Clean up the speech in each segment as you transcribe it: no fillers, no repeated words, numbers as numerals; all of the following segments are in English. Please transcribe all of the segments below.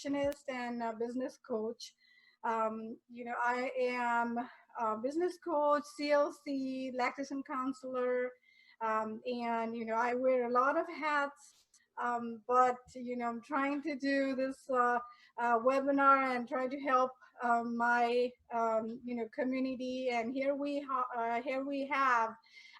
nutritionist and a business coach. I am a business coach, CLC, lactation counselor, and I wear a lot of hats. But I'm trying to do this webinar and try to help my community. And here we have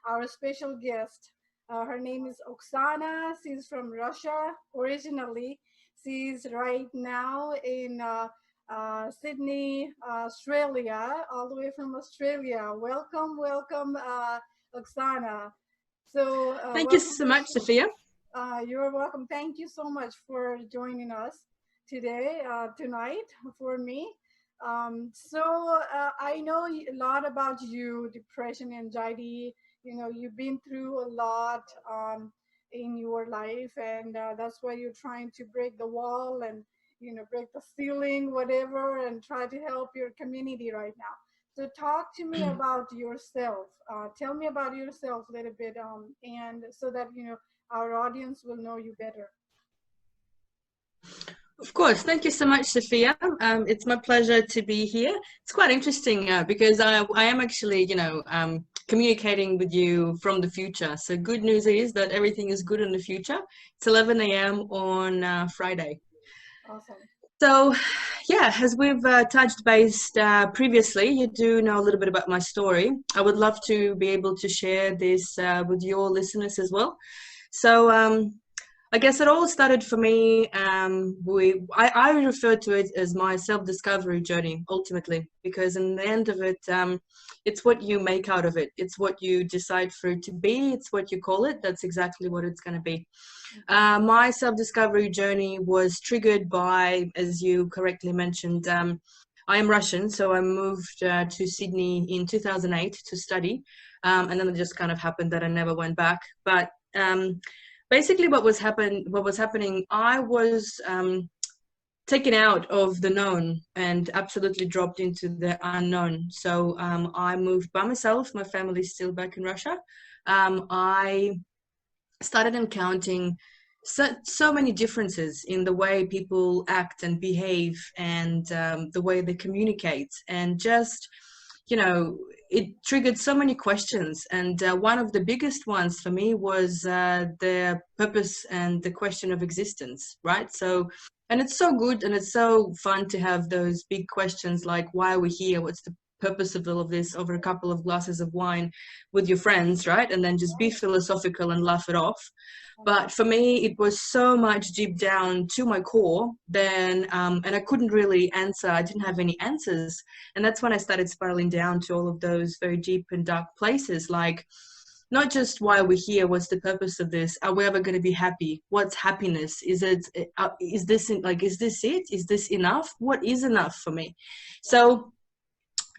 our special guest. Her name is Oxana. She's from Russia originally. She's right now in Sydney, Australia, all the way from Australia. Welcome, welcome, Oxana. So thank you so much, Sophia. You're welcome. Thank you so much for joining us tonight for me. I know a lot about you, depression, anxiety. You've been through a lot in your life, and that's why you're trying to break the wall and break the ceiling, whatever, and try to help your community right now. So talk to me about yourself. Tell me about yourself a little bit, and so that our audience will know you better. Of course. Thank you so much, Sophia. It's my pleasure to be here. It's quite interesting because I am actually, communicating with you from the future. So good news is that everything is good in the future. It's 11 a.m. on Friday. Awesome. So, yeah, as we've touched base previously, you do know a little bit about my story. I would love to be able to share this with your listeners as well. So, I guess it all started for me. I refer to it as my self-discovery journey, ultimately, because in the end of it, it's what you make out of it. It's what you decide for it to be. It's what you call it. That's exactly what it's going to be. My self-discovery journey was triggered by, as you correctly mentioned, I am Russian, so I moved to Sydney in 2008 to study, and then it just kind of happened that I never went back. But basically, what was happening, I was taken out of the known and absolutely dropped into the unknown. So I moved by myself. My family's still back in Russia. I started encountering so many differences in the way people act and behave and the way they communicate, and just it triggered so many questions. And one of the biggest ones for me was the purpose and the question of existence, right? So, and it's so good and it's so fun to have those big questions like, why are we here? What's the purpose of all of this, over a couple of glasses of wine with your friends, right? And then just be philosophical and laugh it off. But for me, it was so much deep down to my core then, and I couldn't really answer. I didn't have any answers. And that's when I started spiraling down to all of those very deep and dark places, like not just why are we here, what's the purpose of this, are we ever going to be happy, what's happiness, is this it, is this enough, what is enough for me? So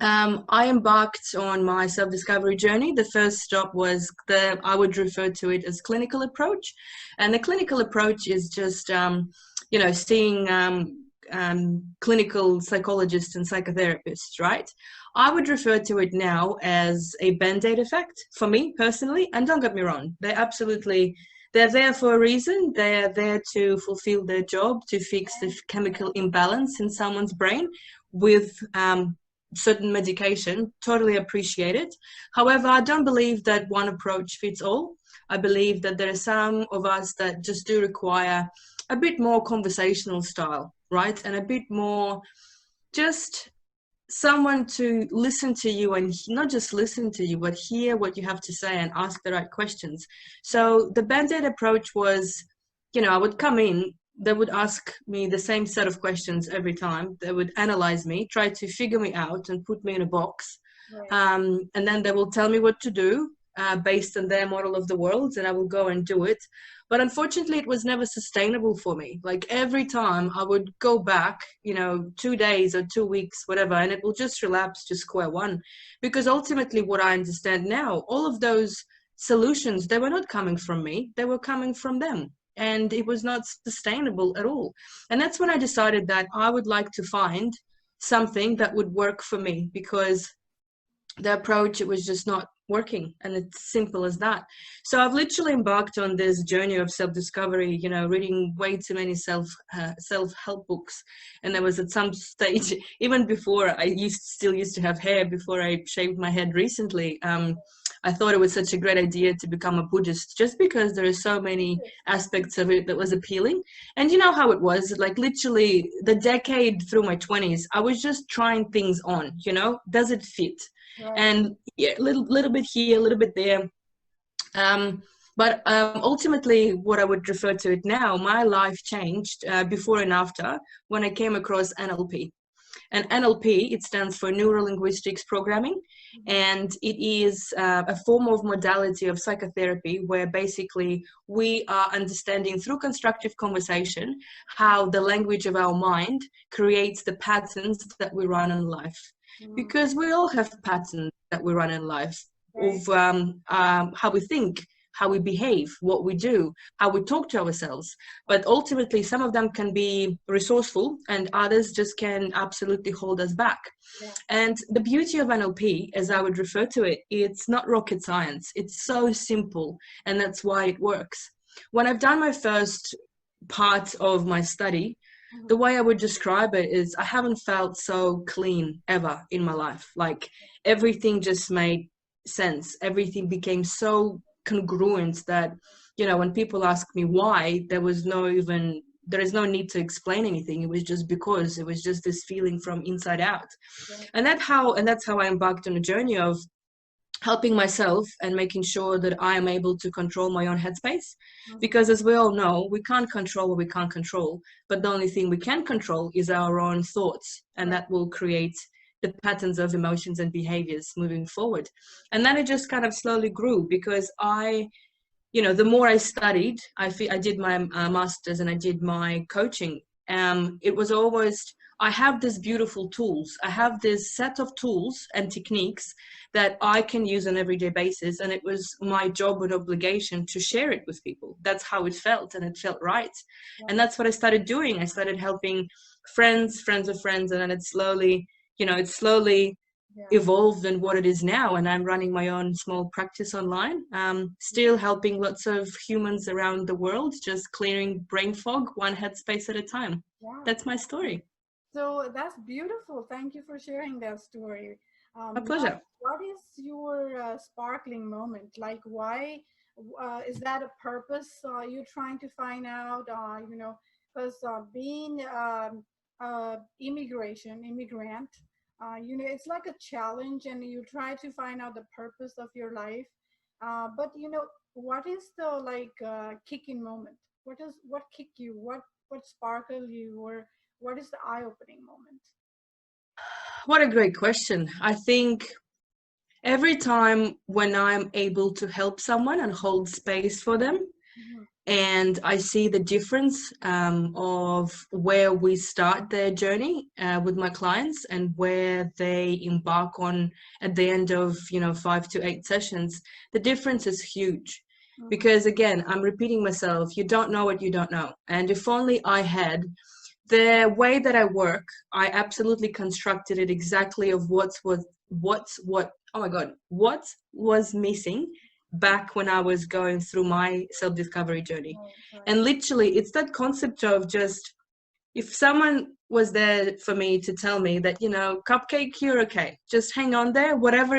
I embarked on my self-discovery journey. The first stop was I would refer to it as clinical approach. And the clinical approach is just, seeing clinical psychologists and psychotherapists, right? I would refer to it now as a Band-Aid effect for me personally. And don't get me wrong, they're there for a reason. They're there to fulfill their job, to fix the chemical imbalance in someone's brain with certain medication. Totally appreciate it. However, I don't believe that one approach fits all. I believe that there are some of us that just do require a bit more conversational style, right? And a bit more just someone to listen to you, and not just listen to you, but hear what you have to say and ask the right questions. So the Band-Aid approach was, I would come in, they would ask me the same set of questions every time. They would analyze me, try to figure me out and put me in a box. Right. And then they will tell me what to do based on their model of the world, and I will go and do it. But unfortunately, it was never sustainable for me. Like every time I would go back, 2 days or 2 weeks, whatever, and it will just relapse to square one. Because ultimately what I understand now, all of those solutions, they were not coming from me, they were coming from them. And it was not sustainable at all. And that's when I decided that I would like to find something that would work for me, because the approach, it was just not working, and it's simple as that. So I've literally embarked on this journey of self-discovery, you know, reading way too many self-help books. And there was at some stage, even before I still used to have hair, before I shaved my head recently, I thought it was such a great idea to become a Buddhist, just because there are so many aspects of it that was appealing. And you know how it was, like literally the decade through my 20s, I was just trying things on, you know, does it fit? Right. And yeah, little bit here, a little bit there. But ultimately, what I would refer to it now, my life changed before and after when I came across NLP. And NLP, it stands for Neuro Linguistics Programming, and it is a form of modality of psychotherapy where basically we are understanding through constructive conversation how the language of our mind creates the patterns that we run in life. Because we all have patterns that we run in life of how we think, how we behave, what we do, how we talk to ourselves. But ultimately, some of them can be resourceful and others just can absolutely hold us back. Yeah. And the beauty of NLP, as I would refer to it, it's not rocket science. It's so simple, and that's why it works. When I've done my first part of my study, the way I would describe it is I haven't felt so clean ever in my life. Like everything just made sense. Everything became so congruent that, you know, when people ask me why, there is no need to explain anything. It was just because it was just this feeling from inside out. And that's how I embarked on a journey of helping myself and making sure that I am able to control my own headspace. Because as we all know, we can't control what we can't control, but the only thing we can control is our own thoughts, and that will create the patterns of emotions and behaviors moving forward. And then it just kind of slowly grew because the more I studied, I did my master's and I did my coaching. It was almost, I have these beautiful tools. I have this set of tools and techniques that I can use on an everyday basis. And it was my job and obligation to share it with people. That's how it felt, and it felt right. And that's what I started doing. I started helping friends of friends, and then it slowly evolved in what it is now. And I'm running my own small practice online, still helping lots of humans around the world, just clearing brain fog one headspace at a time. That's my story. So that's beautiful. Thank you for sharing that story. My pleasure. What is your sparkling moment? Like, why is that a purpose you're trying to find out? Because being immigrant, it's like a challenge, and you try to find out the purpose of your life. But what is the kicking moment? What kicked you? What sparkled you? Or what is the eye-opening moment? What a great question. I think every time when I'm able to help someone and hold space for them, and I see the difference of where we start their journey with my clients and where they embark on at the end of 5 to 8 sessions, the difference is huge. Because again, I'm repeating myself, you don't know what you don't know. And if only I had the way that I work, I absolutely constructed it exactly of what was missing back when I was going through my self-discovery journey. And literally, it's that concept of just, if someone was there for me to tell me that, Cupcake, you're okay. Just hang on there. Whatever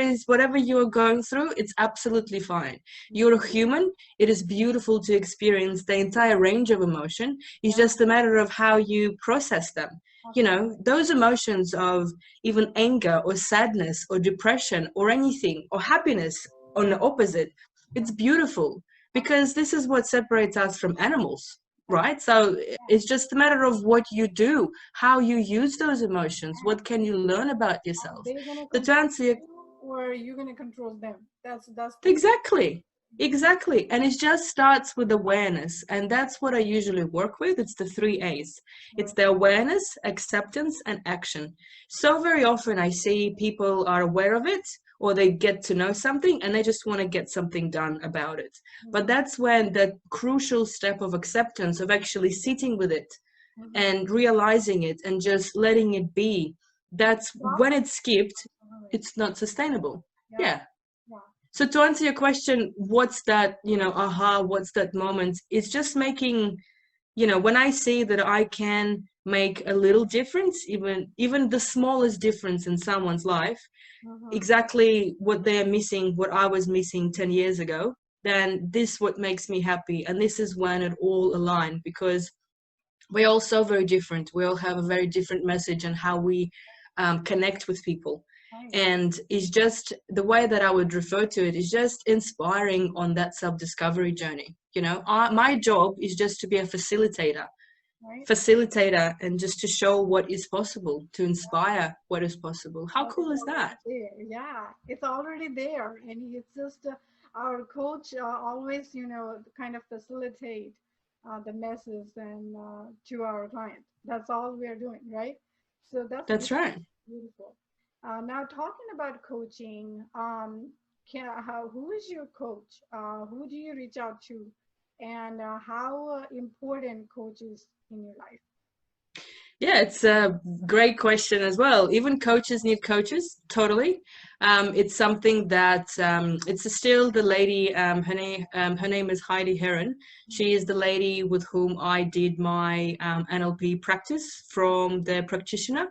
you're going through, it's absolutely fine. You're a human. It is beautiful to experience the entire range of emotion. It's just a matter of how you process them. Those emotions of even anger or sadness or depression or anything, or happiness on the opposite, it's beautiful, because this is what separates us from animals. Right? So it's just a matter of what you do, how you use those emotions, what can you learn about yourself. The answer, or you're going to control them. That's exactly. And it just starts with awareness, and that's what I usually work with. It's the 3 A's. It's the awareness, acceptance, and action. So very often I see people are aware of it, or they get to know something and they just want to get something done about it. But that's when the crucial step of acceptance, of actually sitting with it and realizing it and just letting it be, that's when it's skipped, it's not sustainable. Yeah. So to answer your question, what's that, aha, what's that moment? It's just making, when I see that I can make a little difference, even the smallest difference in someone's life, Mhm. exactly what they are missing, what I was missing 10 years ago, then this what makes me happy. And this is when it all aligned, because we're all so very different. We all have a very different message on how we connect with people. Right. And it's just the way that I would refer to it is just inspiring on that self-discovery journey. My job is just to be a Right. and just to show what is possible, to inspire what is possible. How What is cool is already that? there. Yeah, it's already there, and it's just our coach always, kind of facilitate the message and to our client. That's all we are doing, right? So that's That's right. beautiful. Now, talking about coaching, who is your coach? Who do you reach out to, and how important coach is in your life? Yeah, it's a great question as well. Even coaches need coaches, totally. It's something that it's still the lady. Her name is Heidi Heron. She is the lady with whom I did my NLP practice from the practitioner.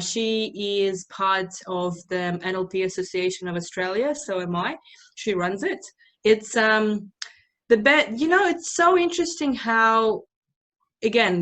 She is part of the NLP Association of Australia. So am I. She runs it. It's the bet. It's so interesting how, again,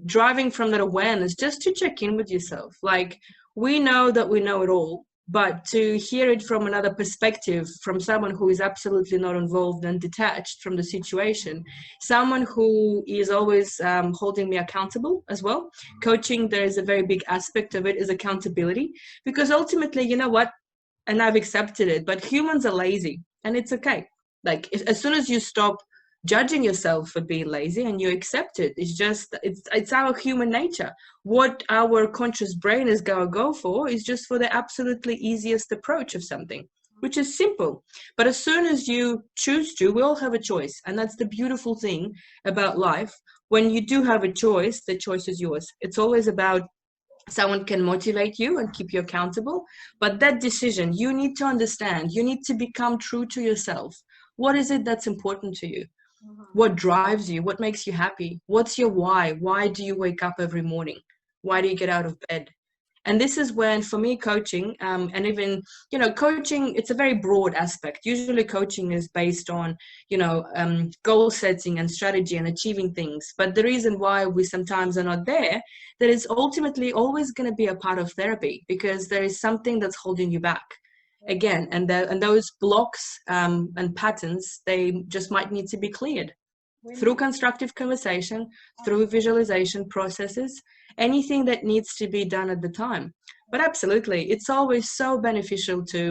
driving from that awareness, just to check in with yourself. Like, we know that we know it all, but to hear it from another perspective, from someone who is absolutely not involved and detached from the situation, someone who is always holding me accountable as well. Coaching, there is a very big aspect of it, is accountability, because ultimately, you know what, and I've accepted it, but humans are lazy, and it's okay. Like, as soon as you stop judging yourself for being lazy and you accept it, it's our human nature. What our conscious brain is going to go for is just for the absolutely easiest approach of something, which is simple. But as soon as you choose to, we all have a choice, and that's the beautiful thing about life. When you do have a choice, the choice is yours. It's always about someone can motivate you and keep you accountable, but that decision, you need to understand, you need to become true to yourself. What is it that's important to you? Mhm. What drives you? What makes you happy? What's your why do you wake up every morning? Why do you get out of bed? And this is when, for me, coaching, and even, coaching, it's a very broad aspect. Usually coaching is based on, goal setting and strategy and achieving things. But the reason why we sometimes are not there, that is ultimately always going to be a part of therapy, because there is something that's holding you back. Right. Again, and those blocks and patterns, they just might need to be cleared When through you constructive conversation, uh, through visualization processes, anything that needs to be done at the time. But absolutely, it's always so beneficial to,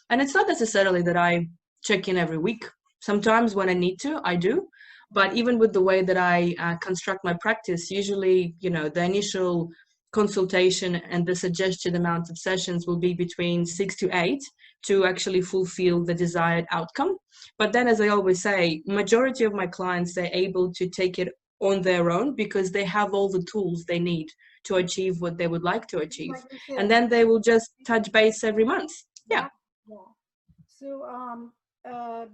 and it's not necessarily that I check in every week. Sometimes when I need to, I do. But even with the way that I construct my practice, usually, the initial consultation and the suggested amount of sessions will be between 6 to 8 to actually fulfill the desired outcome. But then, as I always say, majority of my clients, they're able to take it on their own because they have all the tools they need to achieve what they would like to achieve. like you And said, then they will just touch base every month. Yeah. yeah, yeah. So uh,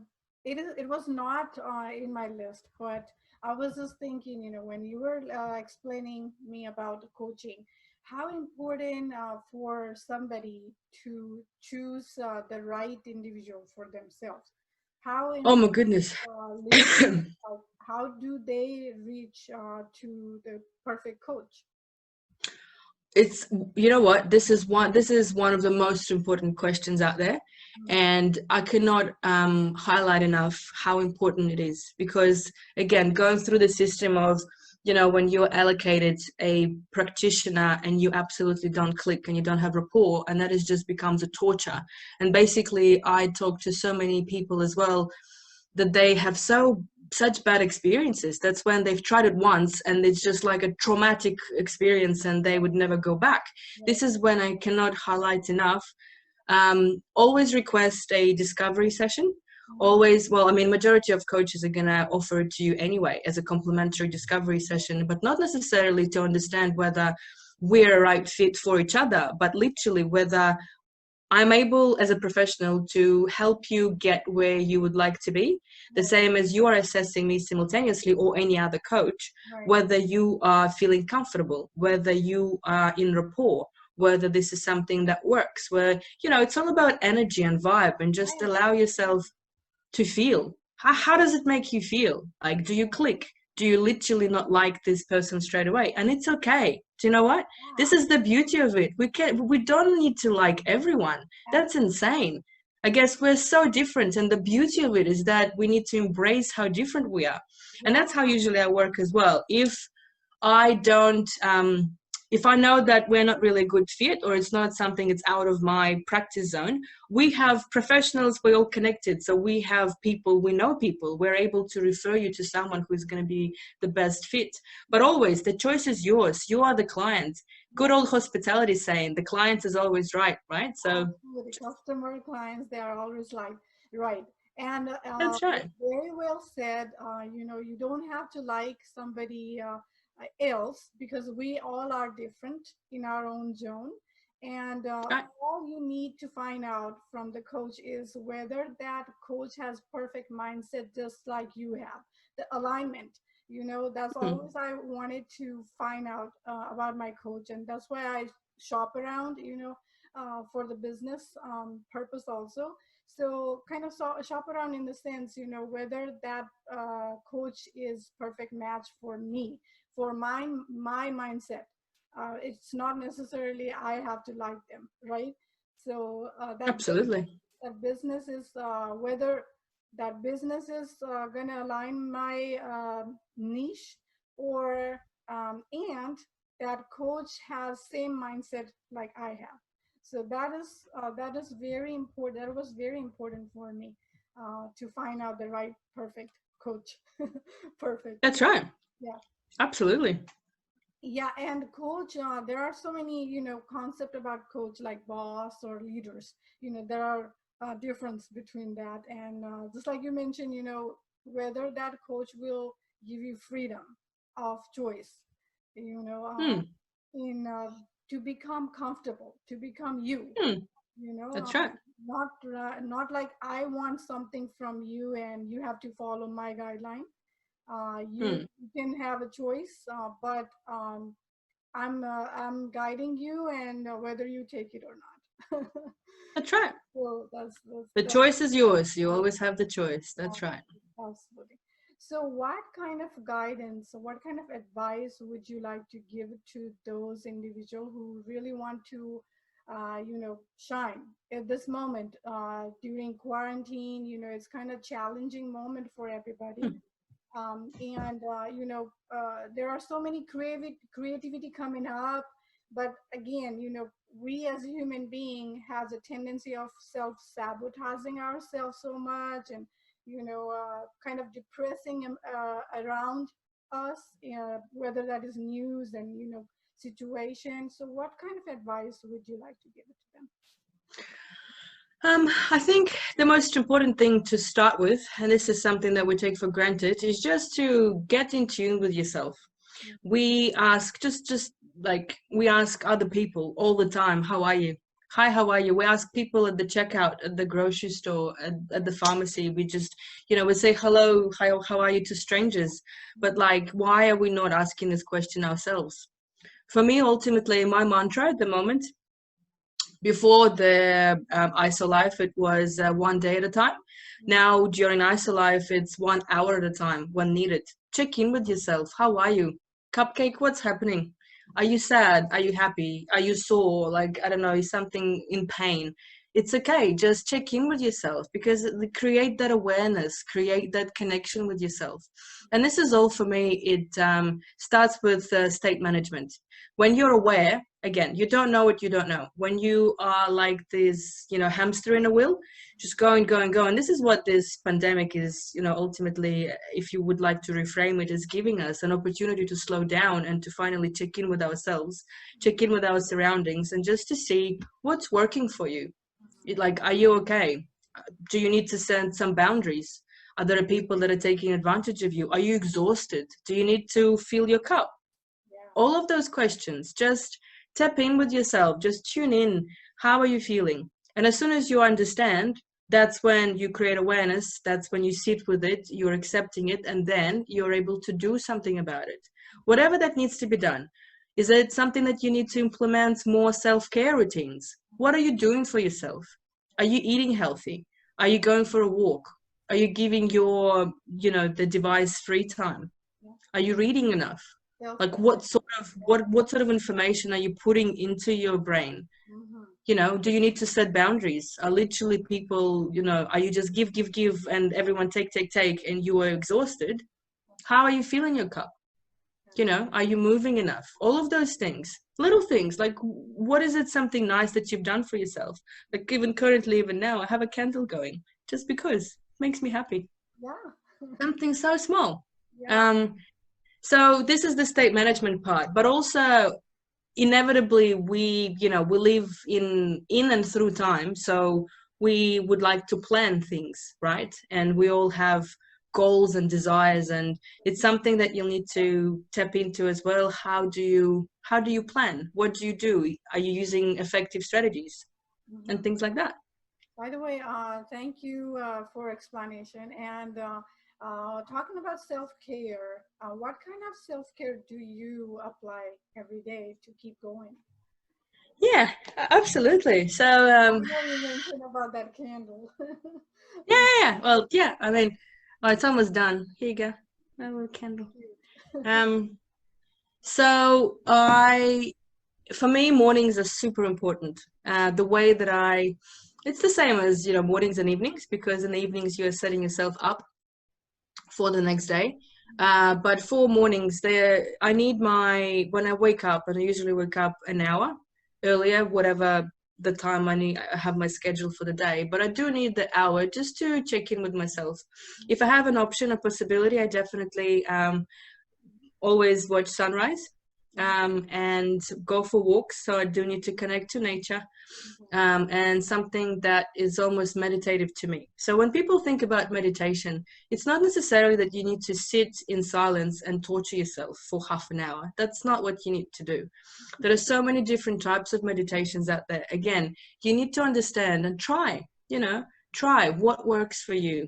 it was not in my list, but I was just thinking, when you were explaining me about the coaching, how important for somebody to choose the right individual for themselves. How Oh my important goodness. listening. How do they reach to the perfect coach? It's, what, this is one of the most important questions out there, and I cannot highlight enough how important it is, because, again, going through the system of, when you're allocated a practitioner and you absolutely don't click and you don't have rapport, and that is just becomes a torture. And basically, I talk to so many people as well that they have such bad experiences. That's when they've tried it once and it's just like a traumatic experience and they would never go back. Right. This is when I cannot highlight enough. Always request a discovery session. Mhm. Always, well, I mean, majority of coaches are going to offer it to you anyway as a complimentary discovery session, but not necessarily to understand whether we're a right fit for each other, but literally whether I'm able as a professional to help you get where you would like to be, the same as you are assessing me simultaneously, or any other coach, Right. whether you are feeling comfortable, whether you are in rapport, whether this is something that works, where, you know, it's all about energy and vibe, and just Right. allow yourself to feel. How does it make you feel? Like, do you click? Do you literally not like this person straight away? And it's okay. Do you know what? This Yeah. is the beauty of it. We don't need to like everyone. That's insane. I guess we're so different, and the beauty of it is that we need to embrace how different we are. And Yeah. that's how usually I work as well. I don't if I know that we're not really a good fit, or it's not something, it's out of my practice zone, we have professionals, we're all connected. So we have people, we know people, we're able to refer you to someone who's going to be the best fit. But always the choice is yours. You are the client. Good old hospitality saying, the client is always right, right? So With the customer clients, they are always like, right. And that's right. very well said. You know, you don't have to like somebody else, because we all are different in our own zone. And Right. all you need to find out from the coach is whether that coach has perfect mindset, just like you have, the alignment. You know, that's Mhm. always I wanted to find out about my coach, and that's why I shop around. You know, for the business purpose also. So kind of shop around in the sense, you know, whether that coach is perfect match for me, for my mindset. It's not necessarily I have to like them, right? So Absolutely. that business is whether that business is going to align my niche, or and that coach has same mindset like I have. So that is very important. That was very important for me to find out the right perfect coach. Perfect. That's right. Yeah. Absolutely. Yeah, and coach, there are so many, you know, concept about coach, like boss or leaders. You know, there are difference between that, and just like you mentioned, you know, whether that coach will give you freedom of choice, you know, Hmm. in to become comfortable, to become you. Hmm. You know, That's right. not like I want something from you and you have to follow my guideline. Hmm. You can have a choice, but I'm guiding you, and whether you take it or not. That's right. So The that's choice is yours. You yeah, always have the choice. That's right. absolutely, absolutely. So, what kind of guidance, what kind of advice would you like to give to those individuals who really want to, you know, shine at this moment during quarantine? You know, it's kind of challenging moment for everybody. Hmm. And you know, there are so many creativity coming up, but again, you know, we as a human being has a tendency of self-sabotaging ourselves so much, and you know, kind of depressing around us, whether that is news and, you know, situation. So what kind of advice would you like to give it to them? I think the most important thing to start with, and this is something that we take for granted, is just to get in tune with yourself. We ask just like we ask other people all the time, how are you? Hi, how are you? We ask people at the checkout, at the grocery store, at the pharmacy. We just, you know, we say hello, how are you to strangers. But like, why are we not asking this question ourselves? For me, ultimately, my mantra at the moment, before the ISO life, it was one day at a time. Now during ISO life, it's 1 hour at a time when needed. Check in with yourself. How are you? Cupcake, what's happening? Are you sad? Are you happy? Are you sore? Like, I don't know, is something in pain? It's okay. Just check in with yourself, because create that awareness, create that connection with yourself. And this is all for me. It starts with state management. When you're aware, again, you don't know what you don't know. When you are like this, you know, hamster in a wheel, just go. And this is what this pandemic is, you know, ultimately, if you would like to reframe it, is giving us an opportunity to slow down and to finally check in with ourselves, check in with our surroundings, and just to see what's working for you. Like, are you okay? Do you need to set some boundaries? Are there people that are taking advantage of you? Are you exhausted? Do you need to fill your cup? Yeah. All of those questions, just tap in with yourself, just tune in. How are you feeling? And as soon as you understand, that's when you create awareness, that's when you sit with it, you're accepting it, and then you're able to do something about it. Whatever that needs to be done. Is it something that you need to implement more self-care routines? What are you doing for yourself? Are you eating healthy? Are you going for a walk? Are you giving your, the device free time? Are you reading enough? Like what sort of information are you putting into your brain? Do you need to set boundaries? Are literally people, are you just give, and everyone take, and you are exhausted? How are you filling your cup? Are you moving enough? All of those things, little things, like what is it something nice that you've done for yourself? Like even now, I have a candle going just because it makes me happy. Yeah. Something so small. Yeah. So this is the state management part, but also inevitably we live in and through time, so we would like to plan things, right? And we all have goals and desires, and it's something that you'll need to tap into as well. How do you plan? What do you do? Are you using effective strategies and things like that? By the way, thank you for explanation. And talking about self-care, what kind of self-care do you apply every day to keep going? Yeah, absolutely. So I know you mentioned about that candle. yeah. Well, yeah. I mean, it's almost done. Here you go, my little candle. So for me, mornings are super important. The way that it's the same as, mornings and evenings, because in the evenings you're setting yourself up for the next day. But for mornings, I need when I wake up, and I usually wake up an hour earlier, whatever the time I have my schedule for the day. But I do need the hour just to check in with myself. If I have an option, a possibility, I definitely always watch sunrise and go for walks. So I do need to connect to nature, and something that is almost meditative to me. So when people think about meditation, it's not necessarily that you need to sit in silence and torture yourself for half an hour. That's not what you need to do. There are so many different types of meditations out there. Again, you need to understand and try what works for you.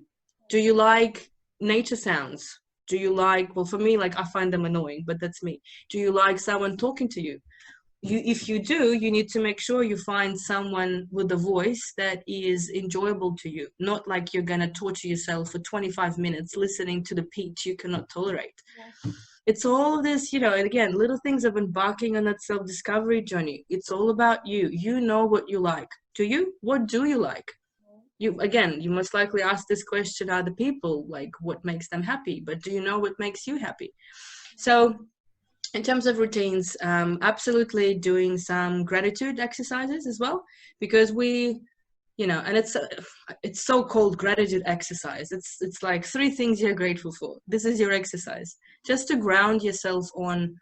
Do you like nature sounds? Do you like, well, for me, like I find them annoying, but that's me. Do you like someone talking to you? If you do, you need to make sure you find someone with a voice that is enjoyable to you, not like you're going to torture yourself for 25 minutes listening to the pitch you cannot tolerate. Yes. It's all of this, and again, little things of embarking on that self-discovery journey. It's all about you. You know what you like. Do you? What do you like? You most likely ask this question other people, like what makes them happy, but do you know what makes you happy? So in terms of routines, absolutely doing some gratitude exercises as well, because and it's so-called gratitude exercise. It's like 3 things you're grateful for. This is your exercise, just to ground yourself on,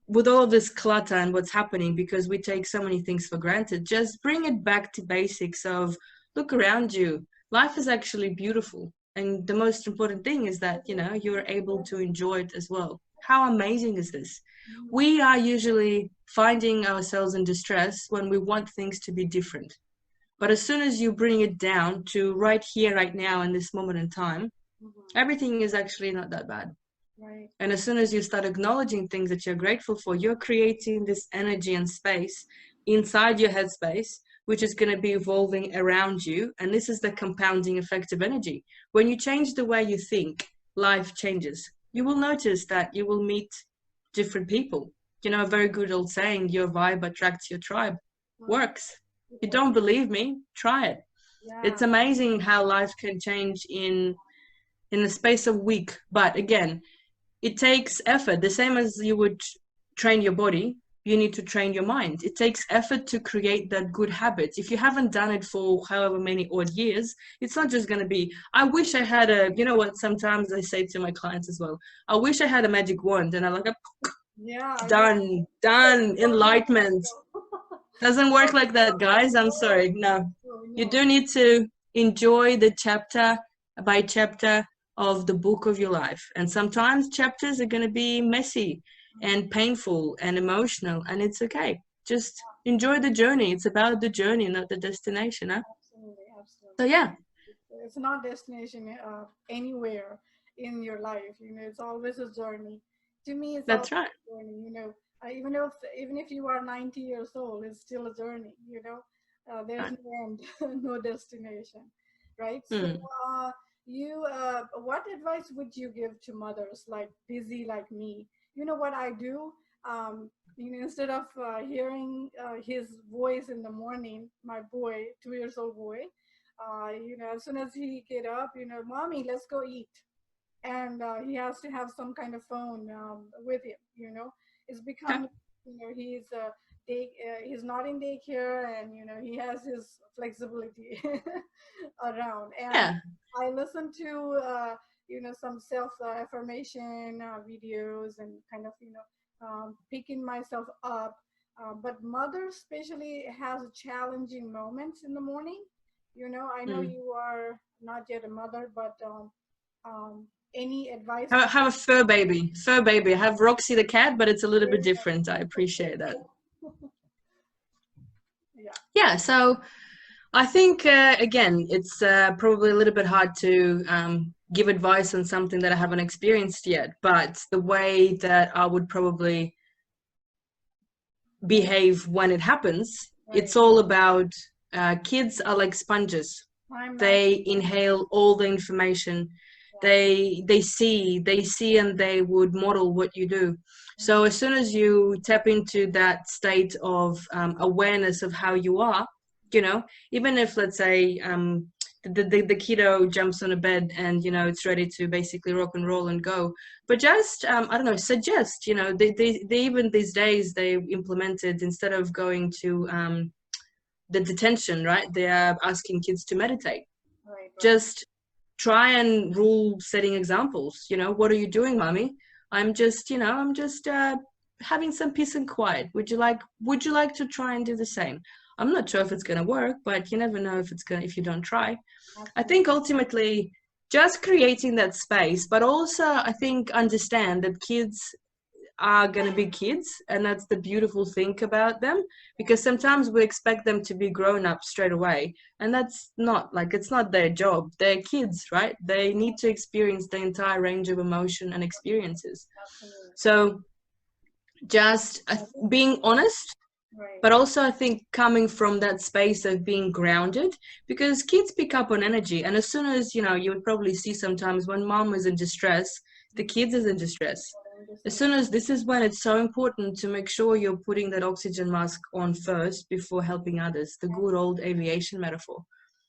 with all of this clutter and what's happening, because we take so many things for granted. Just bring it back to basics of, look around you. Life is actually beautiful. And the most important thing is that, you're able to enjoy it as well. How amazing is this? We are usually finding ourselves in distress when we want things to be different. But as soon as you bring it down to right here, right now, in this moment in time, everything is actually not that bad. Right. And as soon as you start acknowledging things that you're grateful for, you're creating this energy and space inside your headspace, which is going to be evolving around you. And this is the compounding effect of energy. When you change the way you think, life changes. You will notice that you will meet different people. A very good old saying, your vibe attracts your tribe, works. You don't believe me? Try it. Yeah. It's amazing how life can change in the space of a week. But again, it takes effort. The same as you would train your body, you need to train your mind. It takes effort to create that good habit. If you haven't done it for however many odd years, it's not just going to be, I wish I had what sometimes I say to my clients as well, I wish I had a magic wand, and I'm like, done, enlightenment. Doesn't work like that, guys. I'm sorry. No, you do need to enjoy the chapter by chapter of the book of your life. And sometimes chapters are going to be messy and painful and emotional, and it's okay. just enjoy the journey. It's about the journey, not the destination, huh? Absolutely, absolutely. So yeah, It's not destination anywhere in your life. It's always a journey. To me, it's always that's right. a journey. Even if you are 90 years old, it's still a journey. There's Right. no end, no destination, right? So, Mm. what advice would you give to mothers like busy like me? You know what I do? Instead of hearing his voice in the morning, my boy, 2 years old boy, as soon as he get up, mommy, let's go eat. And he has to have some kind of phone with him. It's Okay. become, he's not in daycare, and he has his flexibility around. And Yeah. I listen to some self affirmation videos, and kind of picking myself up. But mother especially has challenging moments in the morning. I know Mm. you are not yet a mother, but any advice would Have a fur baby. Fur baby. I have Roxy the cat, but it's a little bit different. I appreciate that. yeah. Yeah. So I think again, it's probably a little bit hard to give advice on something that I haven't experienced yet. But the way that I would probably Mm, behave when it happens, right. it's all about kids are like sponges. I'm not. They inhale all the information. Yeah. They see and they would model what you do. So Mhm. as soon as you tap into that state of awareness of how you are, even if, let's say, the kiddo jumps on a bed and it's ready to basically rock and roll and go, but just I don't know, suggest, they even these days they implemented, instead of going to the detention, right, they are asking kids to meditate. Right. Right. Just try and rule setting examples. What are you doing, mommy? I'm just having some peace and quiet. Would you like to try and do the same? I'm not sure if it's going to work, but you never know if you don't try. I Absolutely. think ultimately just creating that space, but also I think understand that kids are going to be kids, and that's the beautiful thing about them, because sometimes we expect them to be grown up straight away, and that's not, like, it's not their job. They're kids, right? They need to experience the entire range of emotion and experiences. Absolutely. So just being honest, Right. but also I think coming from that space of being grounded, because kids pick up on energy, and as soon as you would probably see sometimes when mom is in distress, the kids is in distress. As soon as this is when it's so important to make sure you're putting that oxygen mask on first before helping others, the good old aviation metaphor.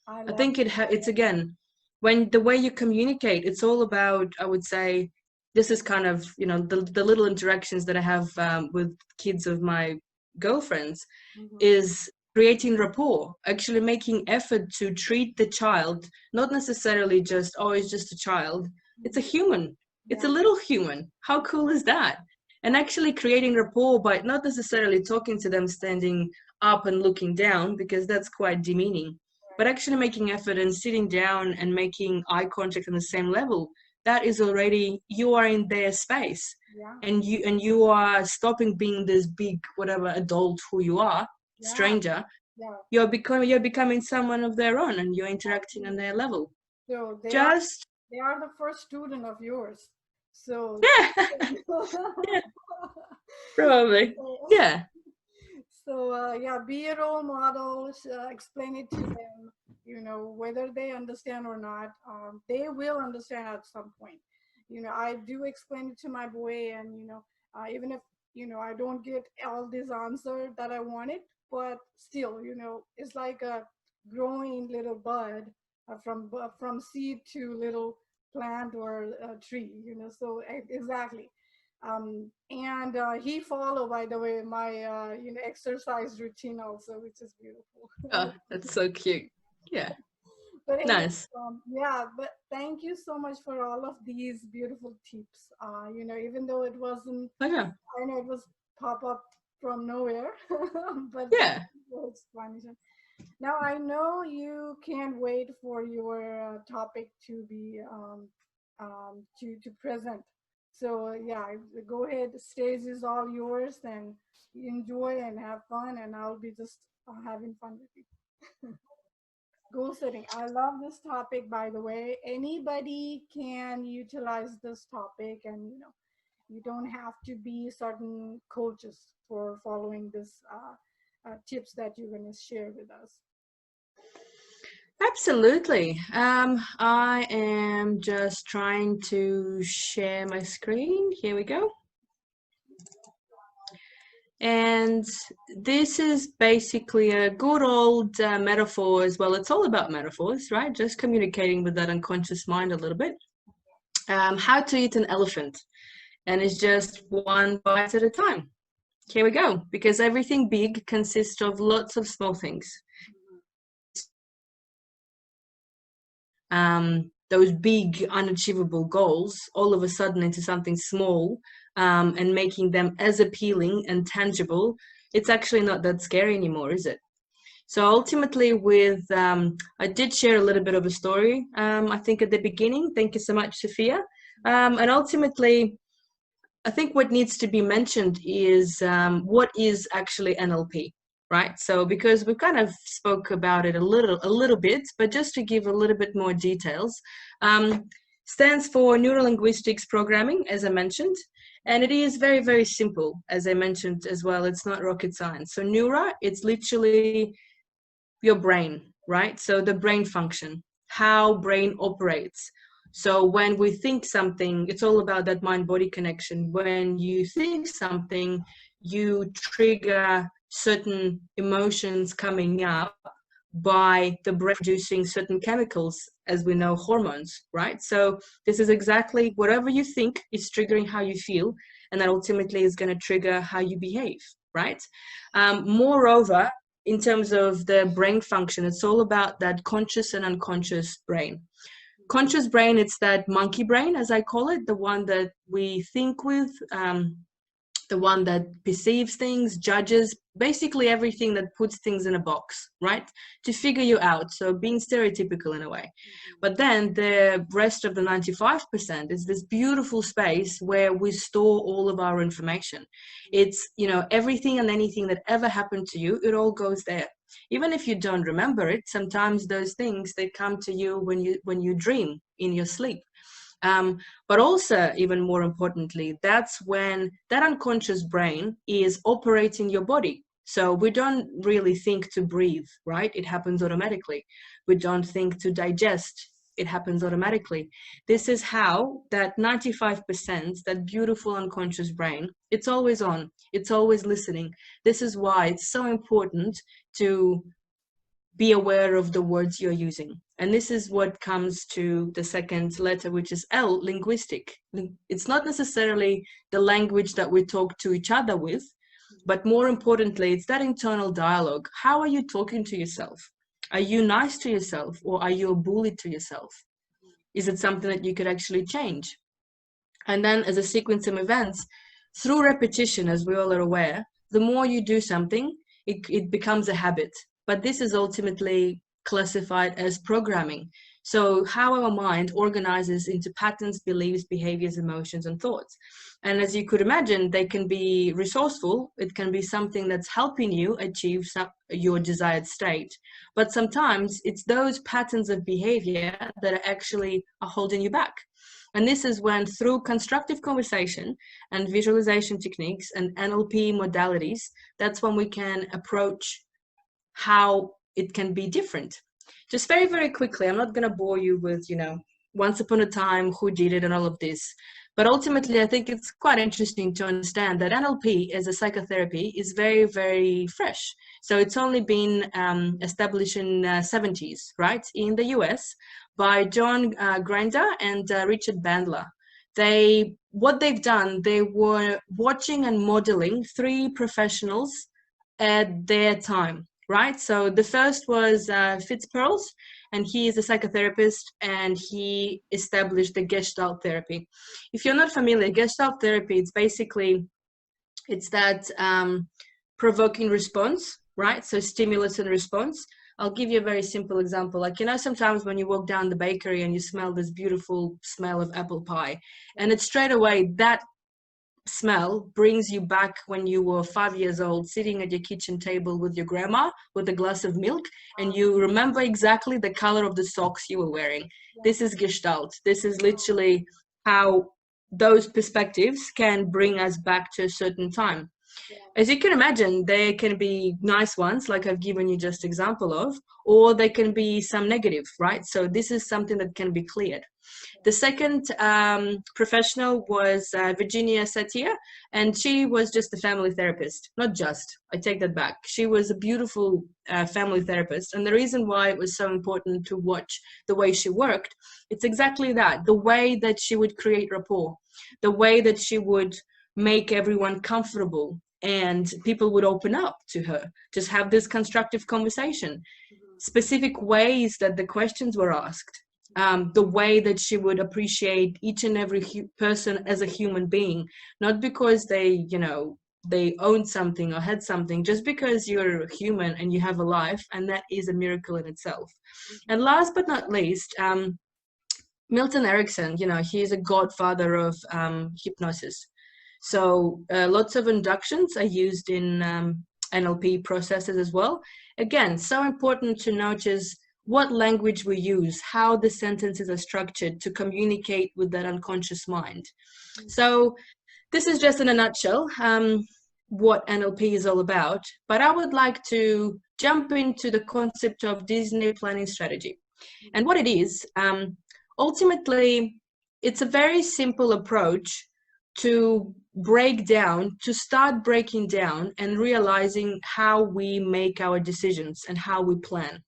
I I love. think it's again, when the way you communicate, it's all about, I would say, this is kind of the little interactions that I have with kids of my girlfriends, Mhm. is creating rapport, actually making effort to treat the child, not necessarily just, oh, it's just a child. It's a Mhm. human. It's a Yeah. little human. How cool is that? And actually creating rapport by not necessarily talking to them standing up and looking down, because that's quite demeaning, but Right. actually making effort and sitting down and making eye contact on the same level. That is already, you are in their space, Yeah. and you are stopping being this big whatever adult who you are, Yeah. stranger. Yeah. You're becoming someone of their own, and you're interacting on Absolutely. their level. So Just they are the first student of yours. So. yeah. Yeah, probably. So, Yeah. yeah, be a role model, explain it to them, whether they understand or not. They will understand at some point. I do explain it to my boy, and even if I don't get all this answer that I wanted, but still, it's like a growing little bud, from seed to little plant or a tree. So exactly. And he follow, by the way, my exercise routine also, which is beautiful. Oh, that's so cute. Yeah. But anyway, Nice. yeah, but thank you so much for all of these beautiful tips. Even though it wasn't, Okay. I know it was pop up from nowhere, but Yeah. explanation. Now I know you can't wait for your topic to be to present. So yeah, go ahead. The stage is all yours, and enjoy and have fun. And I'll be just having fun with you. Goal setting. I love this topic, by the way. Anybody can utilize this topic, and you don't have to be certain coaches for following this tips that you're going to share with us. Absolutely. I am just trying to share my screen. Here we go. And this is basically a good old metaphor as well. It's all about metaphors, right? Just communicating with that unconscious mind a little bit. How to eat an elephant. And it's just one bite at a time. Here we go. Because everything big consists of lots of small things. Those big unachievable goals all of a sudden into something small, and making them as appealing and tangible, it's actually not that scary anymore, is it? So ultimately with, I did share a little bit of a story, I think at the beginning. Thank you so much, Sophia. And ultimately, I think what needs to be mentioned is what is actually NLP, right? So because we kind of spoke about it a little bit, but just to give a little bit more details, stands for Neuro-Linguistics Programming, as I mentioned, and it is very, very simple, as I mentioned as well. It's not rocket science. So neuro, it's literally your brain, right? So the brain function, how brain operates. So when we think something, it's all about that mind-body connection. When you think something, you trigger certain emotions coming up by the brain producing certain chemicals, as we know, hormones, right? So this is exactly whatever you think is triggering how you feel, and that ultimately is going to trigger how you behave, right? Moreover, in terms of the brain function, it's all about that conscious and unconscious brain. Conscious brain, it's that monkey brain, as I call it, the one that we think with, the one that perceives things, judges, basically everything that puts things in a box, right? To figure you out. So being stereotypical in a way. But then the rest of the 95% is this beautiful space where we store all of our information. It's, everything and anything that ever happened to you, it all goes there. Even if you don't remember it, sometimes those things, they come to you when you dream in your sleep. But also, even more importantly, that's when that unconscious brain is operating your body. So we don't really think to breathe, right? It happens automatically. We don't think to digest. It happens automatically. This is how that 95%, that beautiful unconscious brain, it's always on. It's always listening. This is why it's so important to be aware of the words you're using. And this is what comes to the second letter, which is L, linguistic. It's not necessarily the language that we talk to each other with, but more importantly, it's that internal dialogue. How are you talking to yourself? Are you nice to yourself, or are you a bully to yourself? Is it something that you could actually change? And then as a sequence of events, through repetition, as we all are aware, the more you do something, it becomes a habit. But this is ultimately classified as programming. So how our mind organizes into patterns, beliefs, behaviors, emotions, and thoughts. And as you could imagine, they can be resourceful. It can be something that's helping you achieve your desired state. But sometimes it's those patterns of behavior that are actually holding you back. And this is when, through constructive conversation and visualization techniques and NLP modalities, that's when we can approach how it can be different. Just very, very quickly, I'm not going to bore you with, once upon a time, who did it and all of this. But ultimately, I think it's quite interesting to understand that NLP as a psychotherapy is very, very fresh. So it's only been established in the 70s, right, in the US by John Grinder and Richard Bandler. What they've done, they were watching and modeling 3 professionals at their time, right? So the first was Fitzperls, and he is a psychotherapist, and he established the Gestalt therapy. If you're not familiar, Gestalt therapy, it's that provoking response, right? So stimulus and response, I'll give you a very simple example. Like, you know, sometimes when you walk down the bakery and you smell this beautiful smell of apple pie, and it's straight away that smell brings you back when you were 5 years old, sitting at your kitchen table with your grandma with a glass of milk, and you remember exactly the color of the socks you were wearing. This is Gestalt. This is literally how those perspectives can bring us back to a certain time. As you can imagine, there can be nice ones, like I've given you just example of, or there can be some negative, right? So this is something that can be cleared. The second professional was Virginia Satir, and she was just a family therapist. Not just, I take that back. She was a beautiful family therapist. And the reason why it was so important to watch the way she worked, it's exactly that. The way that she would create rapport, the way that she would make everyone comfortable, and people would open up to her, just have this constructive conversation. Specific ways that the questions were asked, the way that she would appreciate each and every person as a human being, not because they, you know, they owned something or had something, just because you're human and you have a life, and that is a miracle in itself. And last but not least, Milton Erickson, you know, he is a godfather of hypnosis. So lots of inductions are used in NLP processes as well. Again, so important to notice what language we use, how the sentences are structured to communicate with that unconscious mind. So this is just in a nutshell what NLP is all about, but I would like to jump into the concept of Disney planning strategy. And what it is, ultimately, it's a very simple approach to start breaking down and realizing how we make our decisions and how we plan.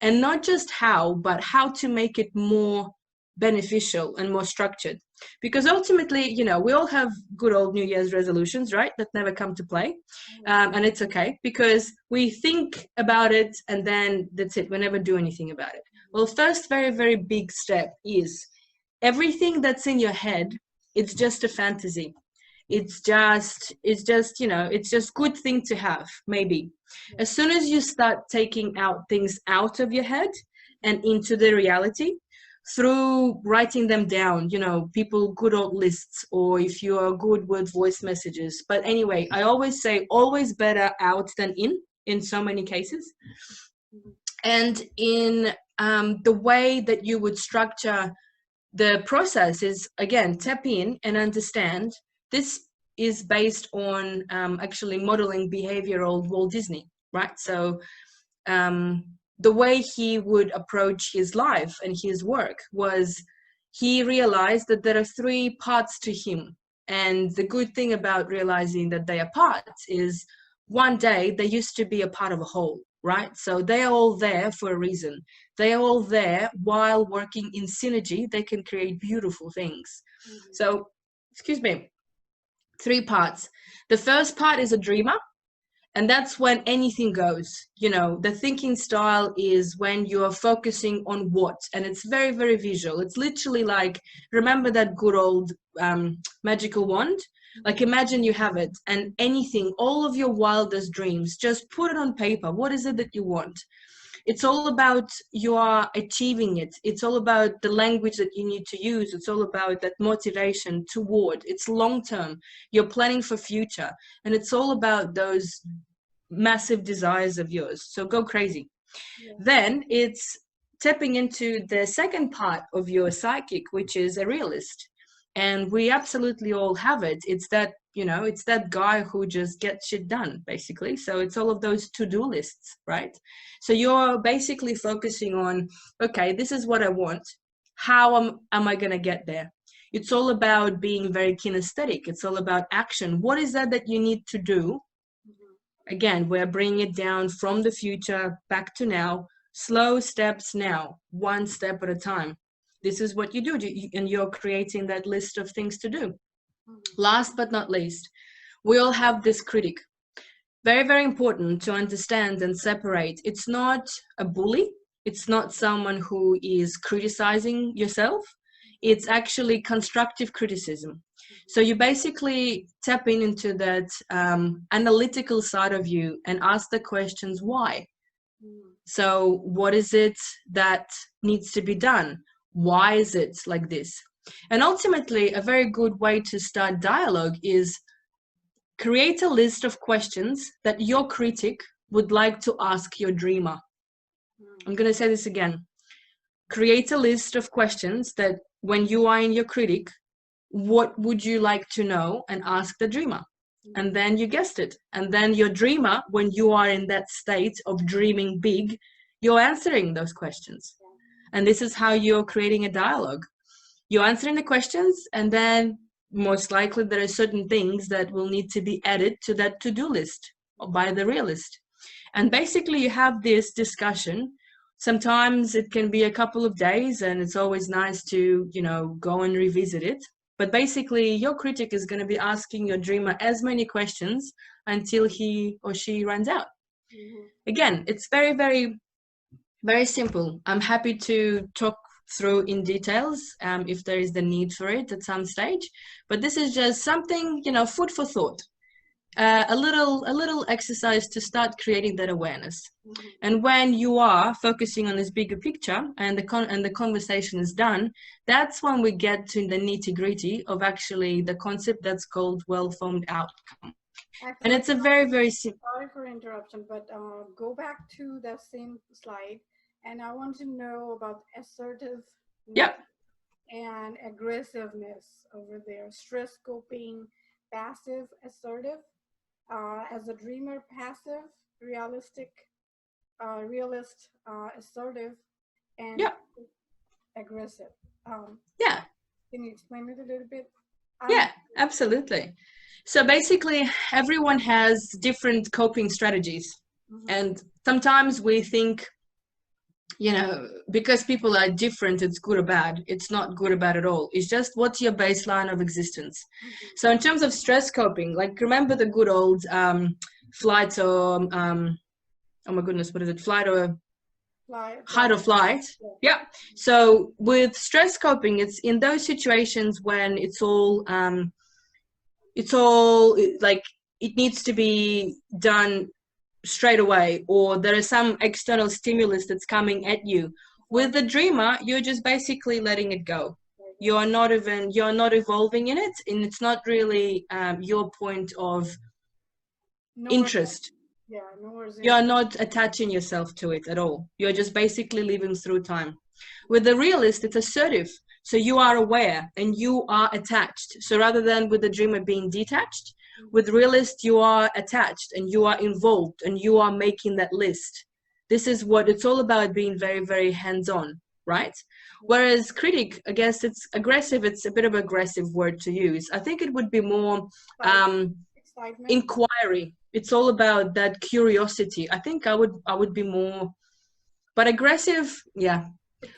And not just how, but how to make it more beneficial and more structured. Because ultimately, you know, we all have good old New Year's resolutions, right? That never come to play. And it's okay, because we think about it and then that's it. We never do anything about it. Well, first, very, very big step is everything that's in your head, it's just a fantasy. It's just, you know, it's just good thing to have, maybe. As soon as you start taking out things out of your head and into the reality through writing them down, you know, people, good old lists, or if you are good with voice messages. But anyway, I always say always better out than in so many cases. And in the way that you would structure the process is, again, tap in and understand. This is based on actually modeling behavioral Walt Disney, right? So the way he would approach his life and his work was he realized that there are three parts to him. And the good thing about realizing that they are parts is one day they used to be a part of a whole, right? So they're all there for a reason. They're all there while working in synergy. They can create beautiful things. So, excuse me, three parts. The first part is a dreamer. And that's when anything goes. You know, the thinking style is when you are focusing on what, and it's very, very visual. It's literally like, remember that good old magical wand? Like, imagine you have it, and anything, all of your wildest dreams, just put it on paper. What is it that you want? It's all about you are achieving it. It's all about the language that you need to use. It's all about that motivation toward. It's long term. You're planning for future. And it's all about those massive desires of yours. So go crazy. Yeah. Then it's tapping into the second part of your psychic, which is a realist. And we absolutely all have it. It's that, you know, it's that guy who just gets shit done, basically. So it's all of those to-do lists, right? So you're basically focusing on, okay, this is what I want. How am I going to get there? It's all about being very kinesthetic. It's all about action. What is that you need to do? Again, we're bringing it down from the future back to now. Slow steps now, one step at a time. This is what you do, and you're creating that list of things to do. Last but not least, we all have this critic. Very, very important to understand and separate. It's not a bully. It's not someone who is criticizing yourself. It's actually constructive criticism. So you basically tap into that analytical side of you and ask the questions, why? So what is it that needs to be done? Why is it like this? And ultimately, a very good way to start dialogue is create a list of questions that your critic would like to ask your dreamer. I'm going to say this again. Create a list of questions that when you are in your critic, what would you like to know, and ask the dreamer. And then you guessed it. And then your dreamer, when you are in that state of dreaming big, you're answering those questions. And this is how you're creating a dialogue. You're answering the questions, and then most likely there are certain things that will need to be added to that to-do list by the realist. And basically you have this discussion. Sometimes it can be a couple of days, and it's always nice to, go and revisit it. But basically your critic is going to be asking your dreamer as many questions until he or she runs out. Again, it's very, very, very simple. I'm happy to talk through in details if there is the need for it at some stage. But this is just something, food for thought. A little exercise to start creating that awareness. And when you are focusing on this bigger picture and the conversation is done, that's when we get to the nitty-gritty of actually the concept that's called well-formed outcome. Actually, and it's a very, very simple. Sorry for interruption, but go back to that same slide, and I want to know about assertive and aggressiveness over there. Stress coping, passive, assertive. As a dreamer, passive, realistic, realist, assertive, and aggressive. Can you explain it a little bit? Yeah, absolutely. So basically, everyone has different coping strategies. And sometimes we think, because people are different, it's good or bad. It's not good or bad at all. It's just what's your baseline of existence. So in terms of stress coping, like remember the good old flight or, oh my goodness, what is it? Fight or flight. Yeah. So with stress coping, it's in those situations when it's all like it needs to be done straight away, or there is some external stimulus that's coming at you. With the dreamer, you're just basically letting it go. You're not evolving in it, and it's not really your point of interest. You're not attaching yourself to it at all. You're just basically living through time. With the realist, it's assertive. So you are aware and you are attached. So rather than with the dreamer being detached, with realist, you are attached and you are involved and you are making that list. This is what it's all about, being very, very hands-on, right? Whereas critic, I guess it's aggressive. It's a bit of an aggressive word to use. I think it would be more inquiry. It's all about that curiosity. I think I would be more, but aggressive, yeah.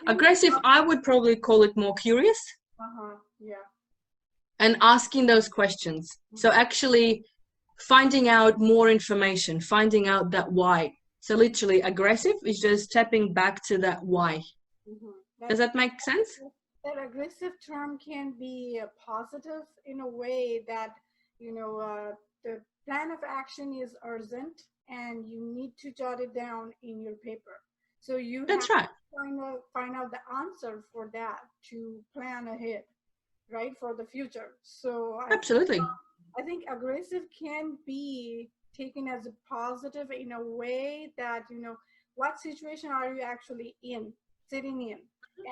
Aggressive, I would probably call it more curious. And asking those questions. So actually finding out more information, finding out that why. So literally aggressive is just stepping back to that why. Does that make sense? That aggressive term can be positive in a way that, the plan of action is urgent and you need to jot it down in your paper. So you have to find out the answer for that to plan ahead, right, for the future. So absolutely, I think aggressive can be taken as a positive in a way that, what situation are you actually sitting in,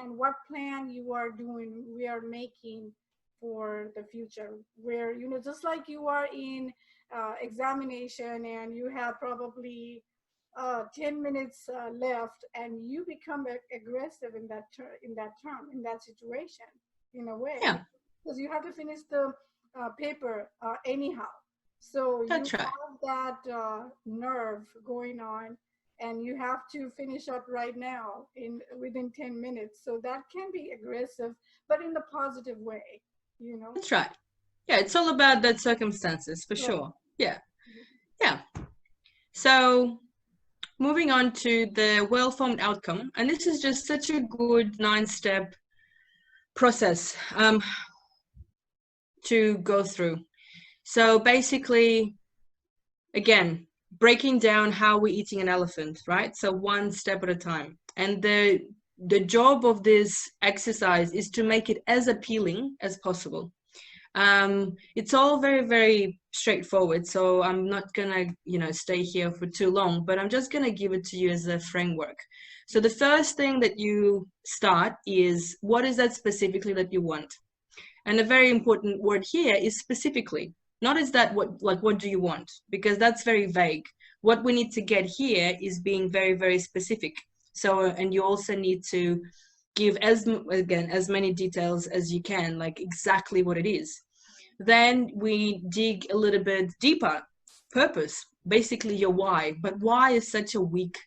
and what plan we are making for the future, where, just like you are in examination and you have probably 10 minutes left, and you become aggressive in that situation, in a way, because you have to finish the paper anyhow. So you have that nerve going on, and you have to finish up right now within 10 minutes. So that can be aggressive, but in the positive way, That's right. Yeah, it's all about that circumstances, for sure. Yeah. So moving on to the well-formed outcome, and this is just such a good 9-step process to go through. So basically, again, breaking down how we're eating an elephant, right? So one step at a time. And the job of this exercise is to make it as appealing as possible. It's all very, very straightforward. So I'm not gonna, stay here for too long, but I'm just gonna give it to you as a framework. So the first thing that you start is, what is that specifically that you want? And a very important word here is specifically. Not is that what do you want? Because that's very vague. What we need to get here is being very, very specific. So, and you also need to give as many details as you can, like exactly what it is. Then we dig a little bit deeper. Purpose, basically your why. But why is such a weak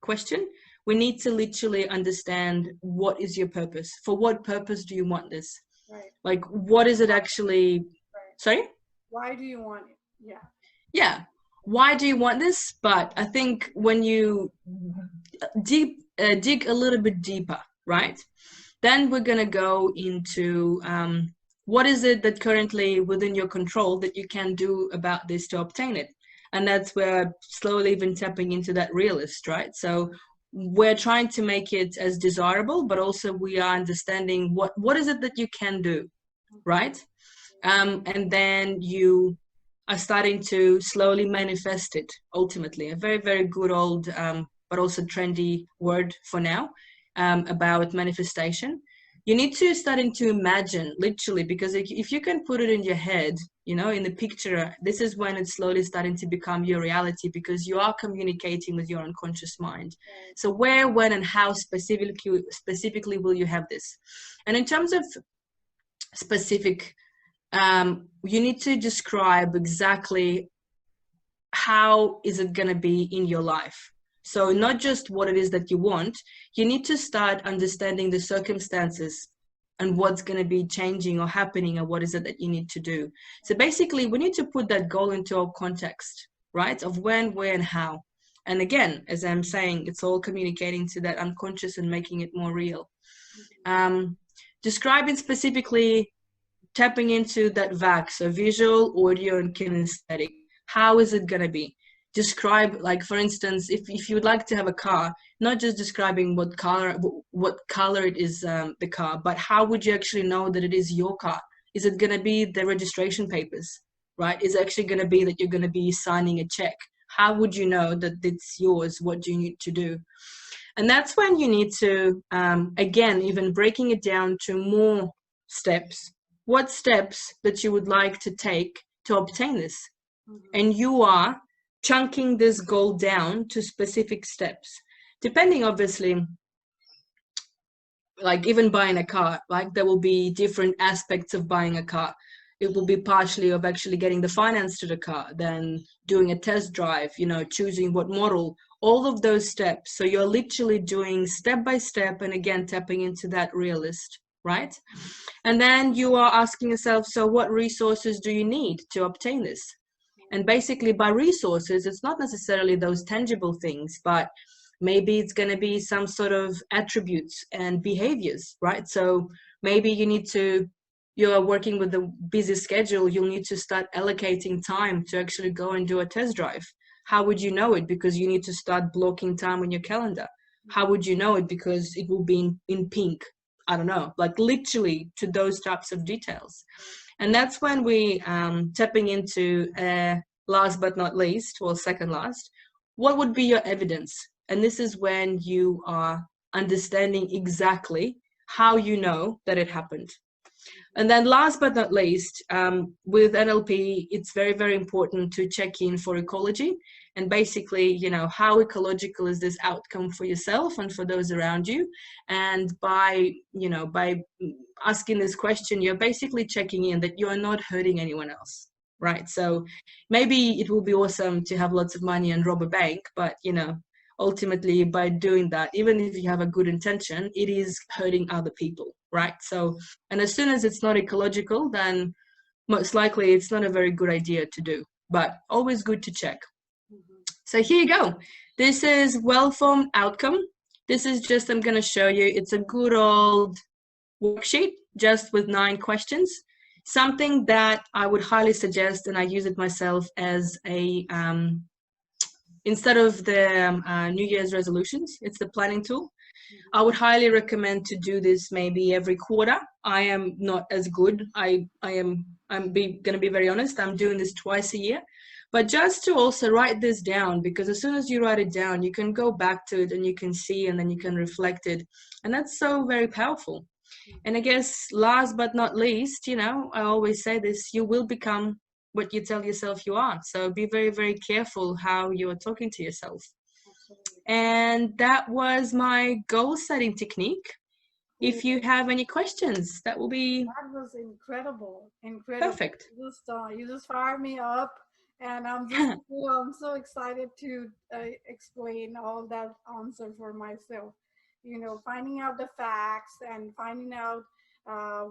question? We need to literally understand, what is your purpose? For what purpose do you want this? Right. Like, what is it actually? Right. Sorry? Why do you want it? Yeah. Yeah. Why do you want this? But I think when you dig a little bit deeper, right? Then we're going to go into what is it that currently within your control that you can do about this to obtain it? And that's where slowly even tapping into that realist, right? So we're trying to make it as desirable, but also we are understanding what is it that you can do, right? And then you are starting to slowly manifest it, ultimately. A very, very good old, but also trendy word for now, about manifestation. You need to starting to imagine, literally, because if you can put it in your head, in the picture, this is when it's slowly starting to become your reality, because you are communicating with your unconscious mind. So where, when, and how specifically will you have this? And in terms of specific, you need to describe exactly how is it going to be in your life. So not just what it is that you want, you need to start understanding the circumstances and what's going to be changing or happening, or what is it that you need to do. So basically, we need to put that goal into our context, right? Of when, where, and how. And again, as I'm saying, it's all communicating to that unconscious and making it more real. Describing specifically, tapping into that VAC, so visual, audio, and kinesthetic. How is it going to be? Describe, like, for instance, if you would like to have a car, not just describing what color it is, the car, but how would you actually know that it is your car? Is it going to be the registration papers, right? Is it actually going to be that you're going to be signing a check? How would you know that it's yours? What do you need to do? And that's when you need to, again, even breaking it down to more steps. What steps that you would like to take to obtain this? And you are chunking this goal down to specific steps, depending, obviously, like even buying a car, like there will be different aspects of buying a car. It will be partially of actually getting the finance to the car, then doing a test drive, choosing what model, all of those steps. So you're literally doing step by step, and again, tapping into that realist, right? And then you are asking yourself, so what resources do you need to obtain this? And basically, by resources, it's not necessarily those tangible things, but maybe it's going to be some sort of attributes and behaviors, right? So maybe you're working with a busy schedule, you'll need to start allocating time to actually go and do a test drive. How would you know it? Because you need to start blocking time on your calendar. How would you know it? Because it will be in pink. I don't know, like literally to those types of details. And that's when we tapping into, last but not least, or second last, what would be your evidence? And this is when you are understanding exactly how you know that it happened. And then last but not least, with NLP, it's very, very important to check in for ecology. And basically, how ecological is this outcome for yourself and for those around you? And by asking this question, you're basically checking in that you are not hurting anyone else, right? So maybe it will be awesome to have lots of money and rob a bank, but, ultimately by doing that, even if you have a good intention, it is hurting other people, right? So, and as soon as it's not ecological, then most likely it's not a very good idea to do, but always good to check. So here you go. This is Wellformed Outcome. This is just, I'm going to show you, it's a good old worksheet just with 9 questions. Something that I would highly suggest, and I use it myself as a instead of the New Year's resolutions, it's the planning tool. I would highly recommend to do this maybe every quarter. I am not as good. I'm gonna be very honest. I'm doing this twice a year, but just to also write this down, because as soon as you write it down, you can go back to it and you can see, and then you can reflect it, and that's so very powerful. And I guess last but not least, you know, I always say this: you will become what you tell yourself you are. So be very, very careful how you are talking to yourself. Absolutely. And that was my goal setting technique. Yeah, If you have any questions, that will be that was incredible, incredible. perfect. You just fired me up, and I'm just I'm so excited to explain all that answer for myself. You know, finding out the facts and finding out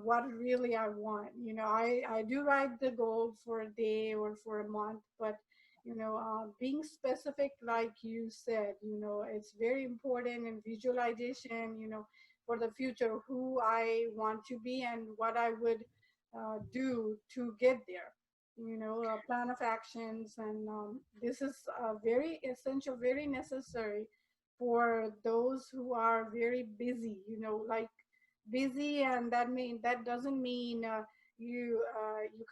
what really I want. You know, I do write the goal for a day or for a month, but you know, being specific, like you said, you know, it's very important in visualization. You know, for the future, who I want to be and what I would do to get there. You know, a plan of actions, and this is very essential, very necessary for those who are very busy. You know, like busy, and that doesn't mean you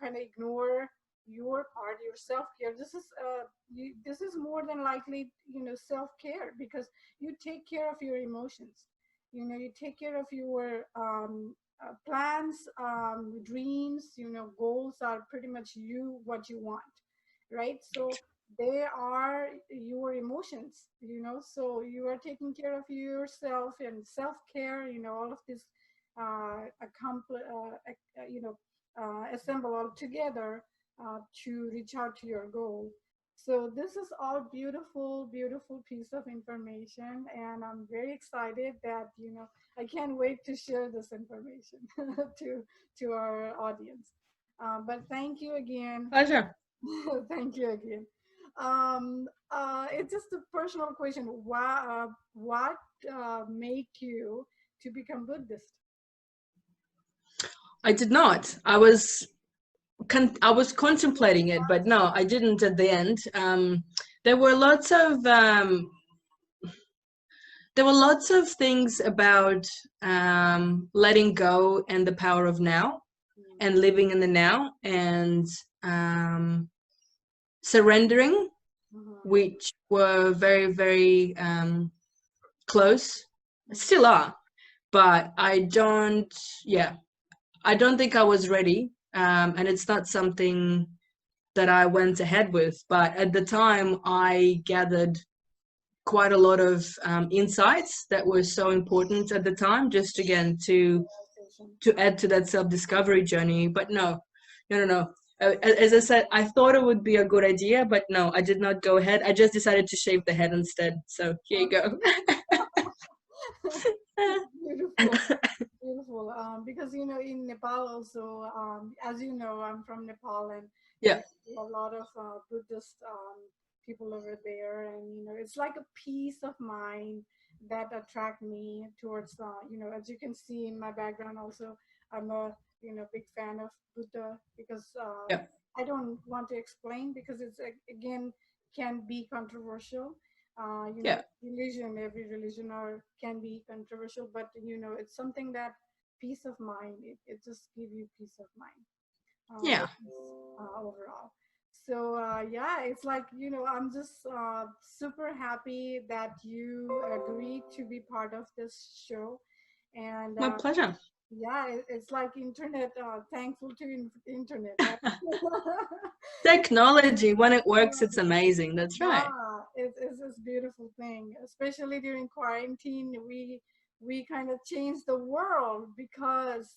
kind of ignore your part, your self care. This is more than likely, you know, self care, because you take care of your emotions. You know, you take care of your plans, dreams. You know, goals are pretty much you what you want, right? So they are your emotions, you know, so you are taking care of yourself, and self-care, you know, all of this you know, assemble all together to reach out to your goal. So this is all beautiful, beautiful piece of information, and I'm very excited that, you know, I can't wait to share this information to our audience. But thank you again. Pleasure. Thank you again. It's just a personal question. What make you to become Buddhist? I did not. I was contemplating it, but no, I didn't at the end. There were lots of things about letting go and the power of now, and living in the now, and surrendering, which were very, very close, still are, but I don't think I was ready, and it's not something that I went ahead with, but at the time I gathered quite a lot of insights that were so important at the time, just again to add to that self-discovery journey. But no. As I said, I thought it would be a good idea, but no, I did not go ahead. I just decided to shave the head instead. So here you go. Beautiful, beautiful. Because you know, in Nepal also, as you know, I'm from Nepal, and Yeah. a lot of Buddhist people over there, and you know, it's like a peace of mind that attract me towards. You know, as you can see in my background, also, I'm a, you know, big fan of Buddha, because Yeah. I don't want to explain, because it's again can be controversial. You know, Yeah. every religion can be controversial, but you know, it's something that peace of mind. It just give you peace of mind. Yeah. Overall. So yeah, it's like, you know, I'm just super happy that you agreed to be part of this show, and My pleasure. yeah, it's like internet. Thankful to internet, right? Technology, when it works, it's amazing. That's right. Yeah, it's this beautiful thing, especially during quarantine. We kind of changed the world because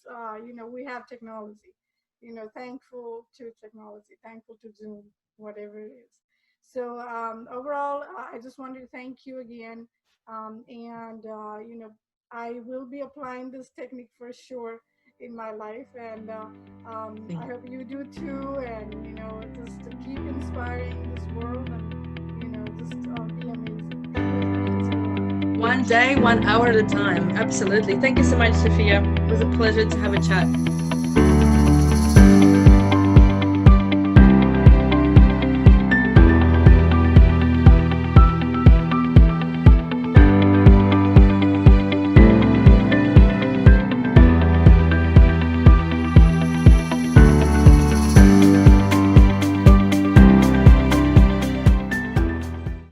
you know, we have technology. You know, thankful to technology, thankful to Zoom, whatever it is. So overall, I just wanted to thank you again, and you know, I will be applying this technique for sure in my life, and I hope you do too. And you know, just to keep inspiring this world, and you know, just be amazing. One day, 1 hour at a time. Absolutely. Thank you so much, Sophia. It was a pleasure to have a chat.